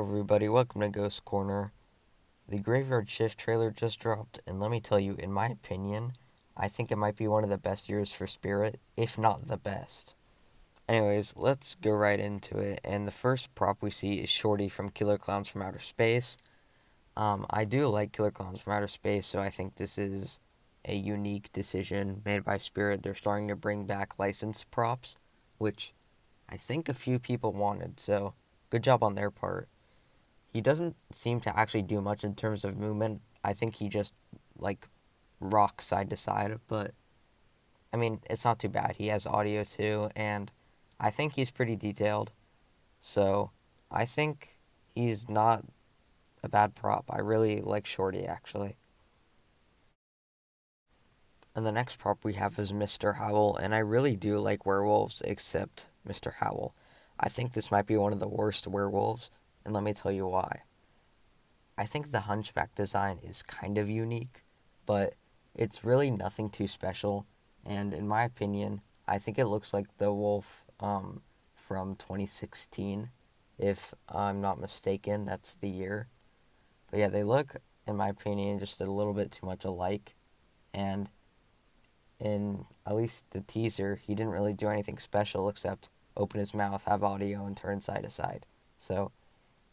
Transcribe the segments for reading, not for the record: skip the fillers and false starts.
everybody, welcome to Ghost Corner. The Graveyard Shift trailer just dropped, and let me tell you, in my opinion, I think it might be one of the best years for Spirit, if not the best. Anyways, let's go right into it, and the first prop we see is Shorty from Killer Clowns from Outer Space. I do like Killer Clowns from Outer Space, so I think this is a unique decision made by Spirit. They're starting to bring back licensed props, which I think a few people wanted, so good job on their part. He doesn't seem to actually do much in terms of movement. I think he just, rocks side to side, but, I mean, it's not too bad. He has audio, too, and I think he's pretty detailed, so I think he's not a bad prop. I really like Shorty, actually. And the next prop we have is Mr. Howell, and I really do like werewolves, except Mr. Howell. I think this might be one of the worst werewolves, and let me tell you why. I think the Hunchback design is kind of unique, but it's really nothing too special, and in my opinion, I think it looks like the wolf from 2016, if I'm not mistaken, that's the year. But yeah, they look, in my opinion, just a little bit too much alike, and in at least the teaser, he didn't really do anything special except open his mouth, have audio, and turn side to side. So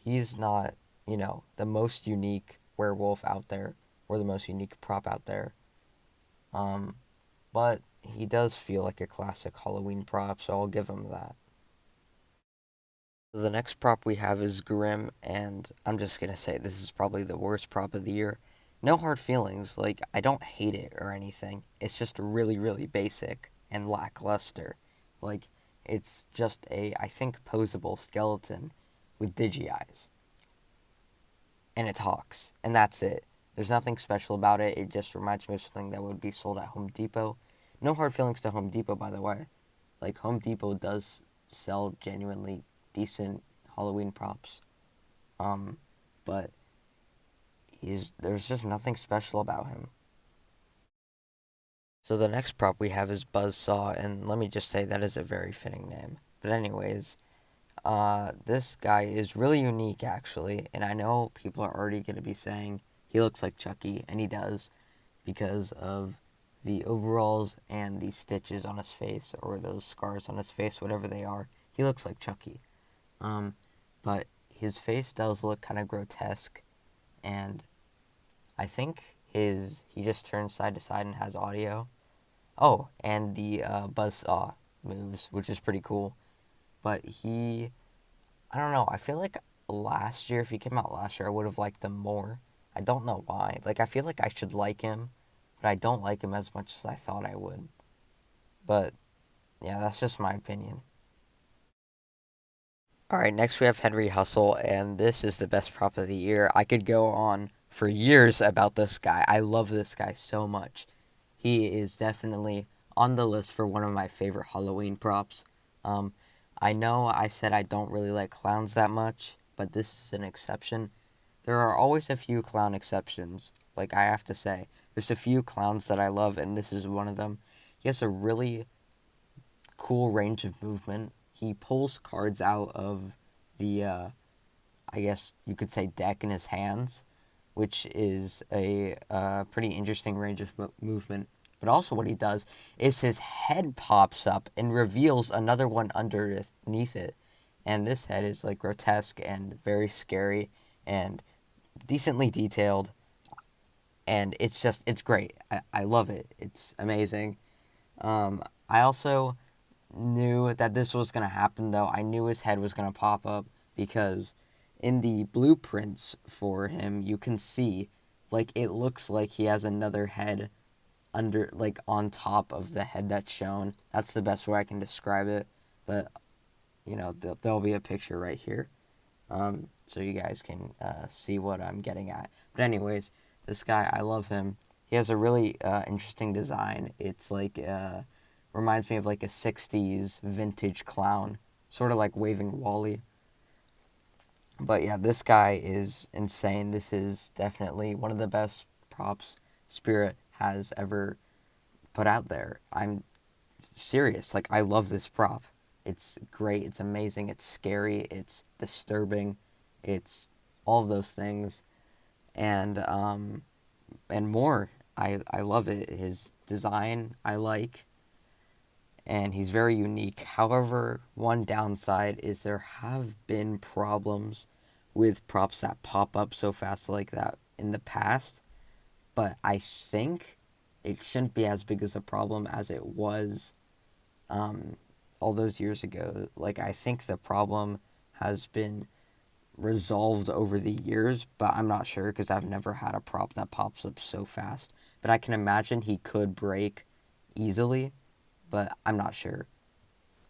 he's not, the most unique werewolf out there or the most unique prop out there. But he does feel like a classic Halloween prop, so I'll give him that. The next prop we have is Grim, and I'm just going to say this is probably the worst prop of the year. No hard feelings, I don't hate it or anything. It's just really, really basic and lackluster. It's just I think, posable skeleton with digi eyes. And it talks, and that's it. There's nothing special about it. It just reminds me of something that would be sold at Home Depot. No hard feelings to Home Depot, by the way. Home Depot does sell genuinely decent Halloween props. But there's just nothing special about him. So the next prop we have is Buzzsaw, and let me just say that is a very fitting name. But anyways, this guy is really unique, actually, and I know people are already going to be saying he looks like Chucky, and he does, because of the overalls and the stitches on his face, or those scars on his face, whatever they are. He looks like Chucky. But his face does look kind of grotesque, and I think he just turns side to side and has audio. Oh, and the Buzzsaw moves, which is pretty cool. But I don't know, I feel like last year, if he came out last year, I would have liked him more. I don't know why. I feel like I should like him, but I don't like him as much as I thought I would. But, yeah, that's just my opinion. Alright, next we have Henry Hustle, and this is the best prop of the year. I could go on for years about this guy. I love this guy so much. He is definitely on the list for one of my favorite Halloween props. I know I said I don't really like clowns that much, but this is an exception. There are always a few clown exceptions, I have to say. There's a few clowns that I love, and this is one of them. He has a really cool range of movement. He pulls cards out of the, I guess you could say, deck in his hands, which is a pretty interesting range of movement. But also what he does is his head pops up and reveals another one underneath it. And this head is grotesque and very scary and decently detailed. And it's great. I love it. It's amazing. I also knew that this was going to happen, though. I knew his head was going to pop up because in the blueprints for him, you can see, it looks like he has another head on top of the head that's shown. That's the best way I can describe it. But, there'll be a picture right here. So you guys can see what I'm getting at. But anyways, this guy, I love him. He has a really interesting design. It's reminds me of a 60s vintage clown, sort of like Waving Wally. But yeah, this guy is insane. This is definitely one of the best props Spirit has ever put out there. I'm serious. I love this prop. It's great. It's amazing. It's scary. It's disturbing. It's all of those things, and more. I love it. His design I like, and he's very unique. However, one downside is there have been problems with props that pop up so fast like that in the past, but I think it shouldn't be as big as a problem as it was um, all those years ago. Like, I think the problem has been resolved over the years, but I'm not sure because I've never had a prop that pops up so fast. But I can imagine he could break easily, but I'm not sure.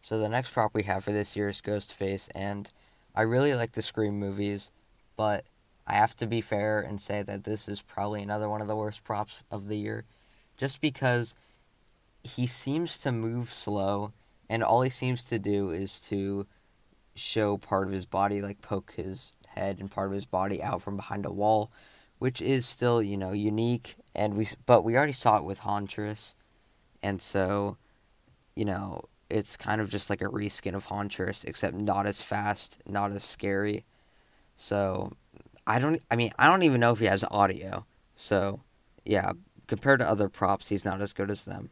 So the next prop we have for this year is Ghostface, and I really like the Scream movies, but I have to be fair and say that this is probably another one of the worst props of the year, just because he seems to move slow, and all he seems to do is to show part of his body, like poke his head and part of his body out from behind a wall, which is still, unique. And but we already saw it with Hauntress, and so, it's kind of just like a reskin of Hauntress, except not as fast, not as scary. So I don't even know if he has audio. So yeah, compared to other props, he's not as good as them.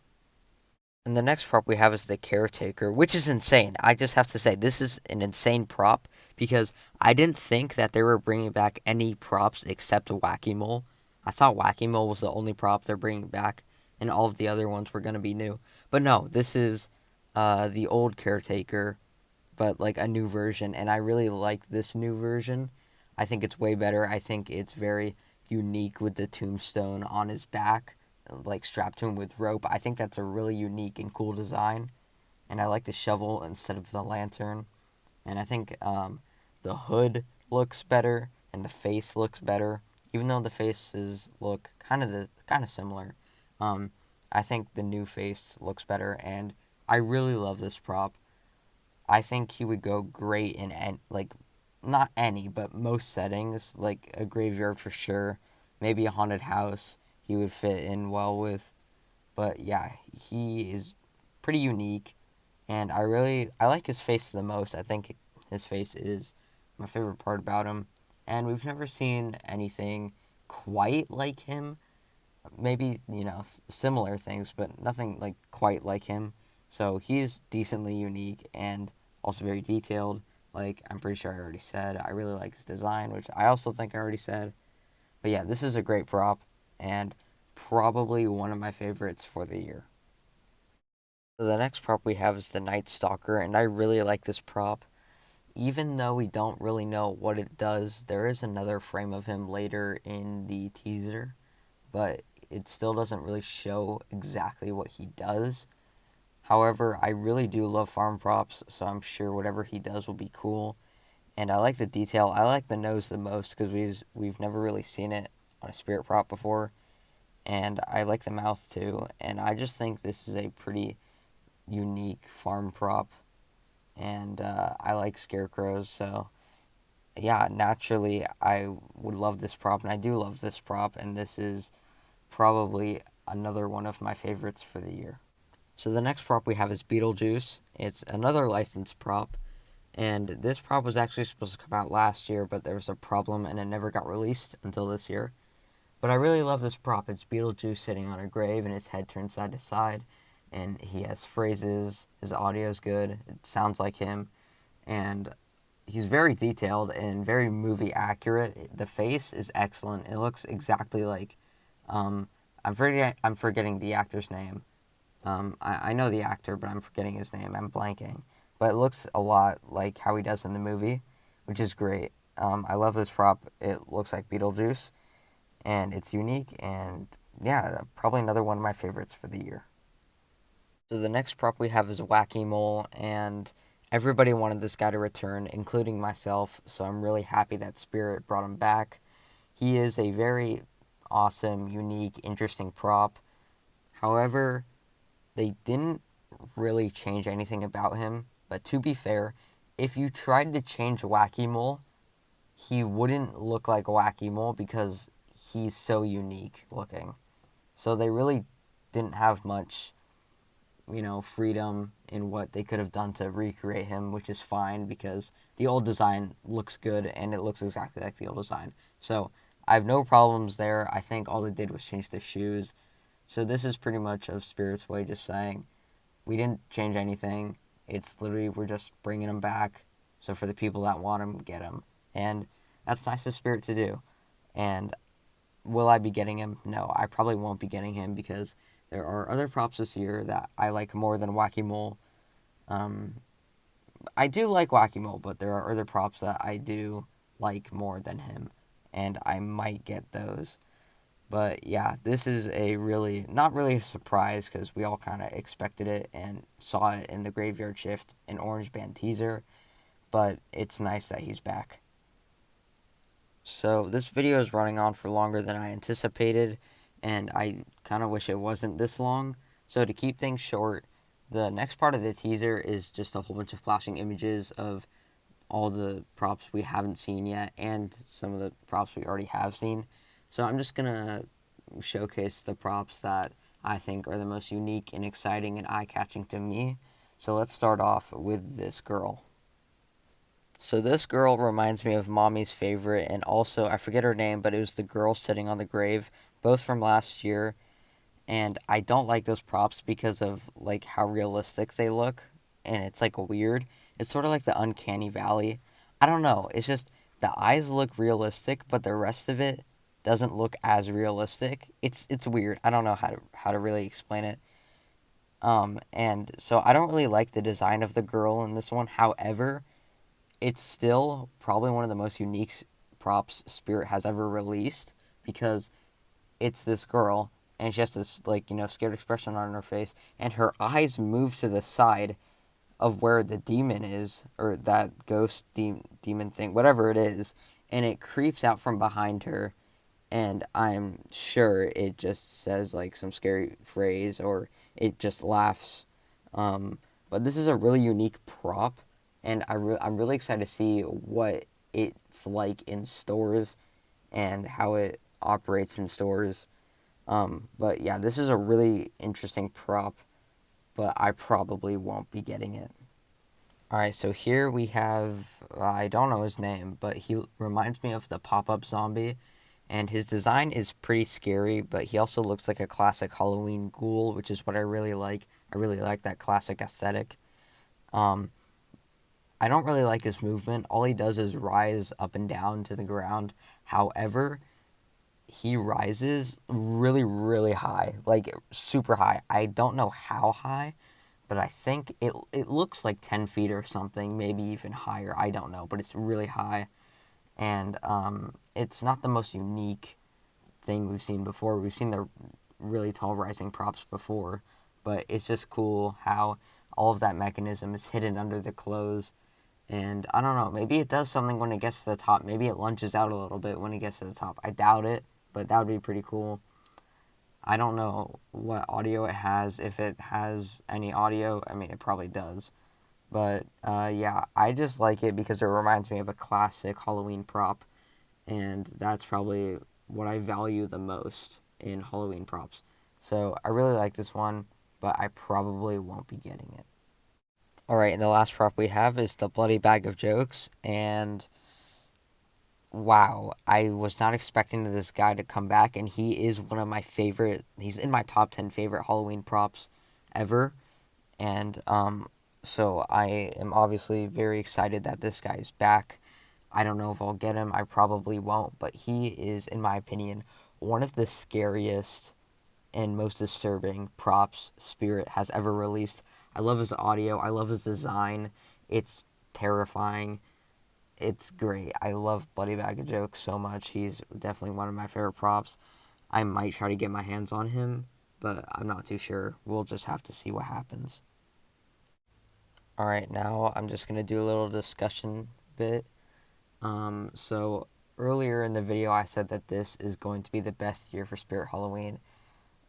And the next prop we have is the caretaker, which is insane. I just have to say, this is an insane prop because I didn't think that they were bringing back any props except Wacky Mole. I thought Wacky Mole was the only prop they're bringing back, and all of the other ones were going to be new. But no, this is the old caretaker, but like a new version, and I really like this new version. I think it's way better. I think it's very unique with the tombstone on his back, like strapped to him with rope. I think that's a really unique and cool design, and I like the shovel instead of the lantern. And I think the hood looks better and the face looks better, even though the faces look kind of similar. Um, I think the new face looks better, and I really love this prop. I think he would go great in like not any, but most settings, like a graveyard for sure, maybe a haunted house. He would fit in well with, but yeah, he is pretty unique, and I like his face the most. I think his face is my favorite part about him, and we've never seen anything quite like him. Maybe similar things, but nothing like quite like him. So he's decently unique and also very detailed. Like I'm pretty sure I already said, I really like his design, which I also think I already said. But yeah, this is a great prop and probably one of my favorites for the year. So the next prop we have is the Night Stalker, and I really like this prop. Even though we don't really know what it does, there is another frame of him later in the teaser, but it still doesn't really show exactly what he does. However, I really do love farm props, so I'm sure whatever he does will be cool. And I like the detail. I like the nose the most because we've never really seen it on a spirit prop before. And I like the mouth too. And I just think this is a pretty unique farm prop. And I like scarecrows, so yeah, naturally I would love this prop, and I do love this prop, and this is probably another one of my favorites for the year. So the next prop we have is Beetlejuice. It's another licensed prop, and this prop was actually supposed to come out last year, but there was a problem and it never got released until this year. But I really love this prop. It's Beetlejuice sitting on a grave and his head turned side to side, and he has phrases. His audio's good. It sounds like him, and he's very detailed and very movie accurate. The face is excellent. It looks exactly like I'm forgetting the actor's name. I know the actor, but I'm forgetting his name. I'm blanking. But it looks a lot like how he does in the movie, which is great. I love this prop. It looks like Beetlejuice, and it's unique, and yeah, probably another one of my favorites for the year. So the next prop we have is Wacky Mole, and everybody wanted this guy to return, including myself, so I'm really happy that Spirit brought him back. He is a very awesome, unique, interesting prop. However, they didn't really change anything about him, but to be fair, if you tried to change Wacky Mole, he wouldn't look like Wacky Mole because he's so unique looking. So they really didn't have much freedom in what they could have done to recreate him, which is fine because the old design looks good and it looks exactly like the old design. So I have no problems there. I think all they did was change the shoes. So this is pretty much of Spirit's way just saying, we didn't change anything. It's literally, we're just bringing him back. So for the people that want him, get him. And that's nice of Spirit to do. And will I be getting him? No, I probably won't be getting him because there are other props this year that I like more than Wacky Mole. I do like Wacky Mole, but there are other props that I do like more than him. And I might get those. But yeah, this is not really a surprise because we all kind of expected it and saw it in the Graveyard Shift and Orange Band teaser. But it's nice that he's back. So this video is running on for longer than I anticipated, and I kind of wish it wasn't this long. So to keep things short, the next part of the teaser is just a whole bunch of flashing images of all the props we haven't seen yet and some of the props we already have seen. So I'm just going to showcase the props that I think are the most unique and exciting and eye-catching to me. So let's start off with this girl. So this girl reminds me of Mommy's favorite, and also, I forget her name, but it was the girl sitting on the grave, both from last year. And I don't like those props because of like how realistic they look, and it's like weird. It's sort of like the Uncanny Valley. I don't know. It's just the eyes look realistic, but the rest of it doesn't look as realistic. It's weird. I don't know how to really explain it. And so I don't really like the design of the girl in this one. However, it's still probably one of the most unique props Spirit has ever released because it's this girl and she has this scared expression on her face and her eyes move to the side of where the demon is, or that ghost demon thing, whatever it is, and it creeps out from behind her, and I'm sure it just says like some scary phrase or it just laughs. But this is a really unique prop, and I'm really excited to see what it's like in stores and how it operates in stores. But yeah, this is a really interesting prop, but I probably won't be getting it. Alright, so here we have, I don't know his name, but he reminds me of the pop-up zombie, and his design is pretty scary, but he also looks like a classic Halloween ghoul, which is what I really like. I really like that classic aesthetic. Um, I don't really like his movement. All he does is rise up and down to the ground. However, he rises really, really high, like super high. I don't know how high, but I think it looks like 10 feet or something, maybe even higher. I don't know, but it's really high. And it's not the most unique thing we've seen before. We've seen the really tall rising props before, but it's just cool how all of that mechanism is hidden under the clothes. And I don't know, maybe it does something when it gets to the top. Maybe it lunges out a little bit when it gets to the top. I doubt it, but that would be pretty cool. I don't know what audio it has, if it has any audio. I mean, it probably does. But yeah, I just like it because it reminds me of a classic Halloween prop. And that's probably what I value the most in Halloween props. So I really like this one, but I probably won't be getting it. Alright, and the last prop we have is the Bloody Bag of Jokes. And wow, I was not expecting this guy to come back, and he is one of my favorite, he's in my top 10 favorite Halloween props ever, and so I am obviously very excited that this guy is back. I don't know if I'll get him, I probably won't, but he is, in my opinion, one of the scariest and most disturbing props Spirit has ever released. I love his audio, I love his design, it's terrifying. It's great. I love Bloody Bag of Jokes so much. He's definitely one of my favorite props. I might try to get my hands on him, but I'm not too sure. We'll just have to see what happens. Alright, now I'm just going to do a little discussion bit. So earlier in the video I said that this is going to be the best year for Spirit Halloween.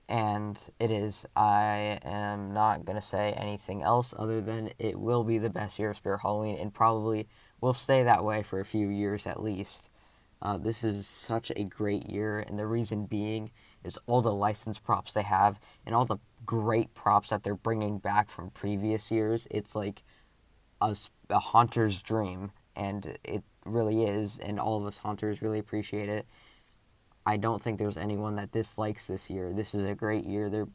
And it is. I am not going to say anything else other than it will be the best year of Spirit Halloween and probably will stay that way for a few years at least. This is such a great year, and the reason being is all the licensed props they have and all the great props that they're bringing back from previous years. It's like a haunter's dream, and it really is, and all of us haunters really appreciate it. I don't think there's anyone that dislikes this year. This is a great year. They're,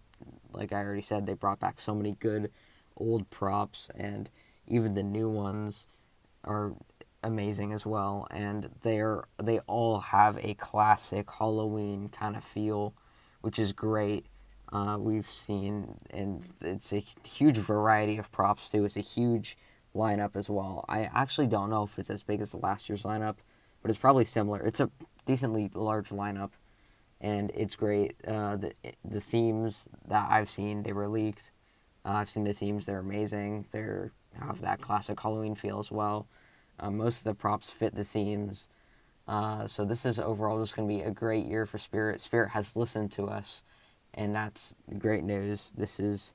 like I already said, they brought back so many good old props, and even the new ones are amazing as well. And they all have a classic Halloween kind of feel, which is great. We've seen, and it's a huge variety of props too. It's a huge lineup as well. I actually don't know if it's as big as the last year's lineup, but it's probably similar. It's a decently large lineup, and it's great. The themes that I've seen, they were leaked. I've seen the themes; they're amazing. They have that classic Halloween feel as well. Most of the props fit the themes. So this is overall just going to be a great year for Spirit. Spirit has listened to us, and that's great news. This is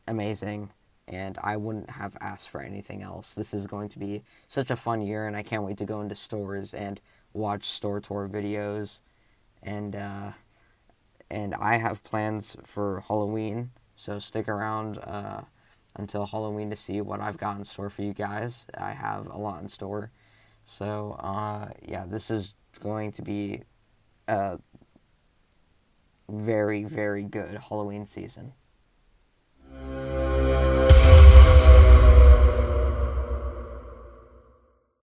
amazing, and I wouldn't have asked for anything else. This is going to be such a fun year, and I can't wait to go into stores and watch store tour videos, and I have plans for Halloween, so stick around until Halloween to see what I've got in store for you guys. I have a lot in store, so yeah, this is going to be a very, very good Halloween season.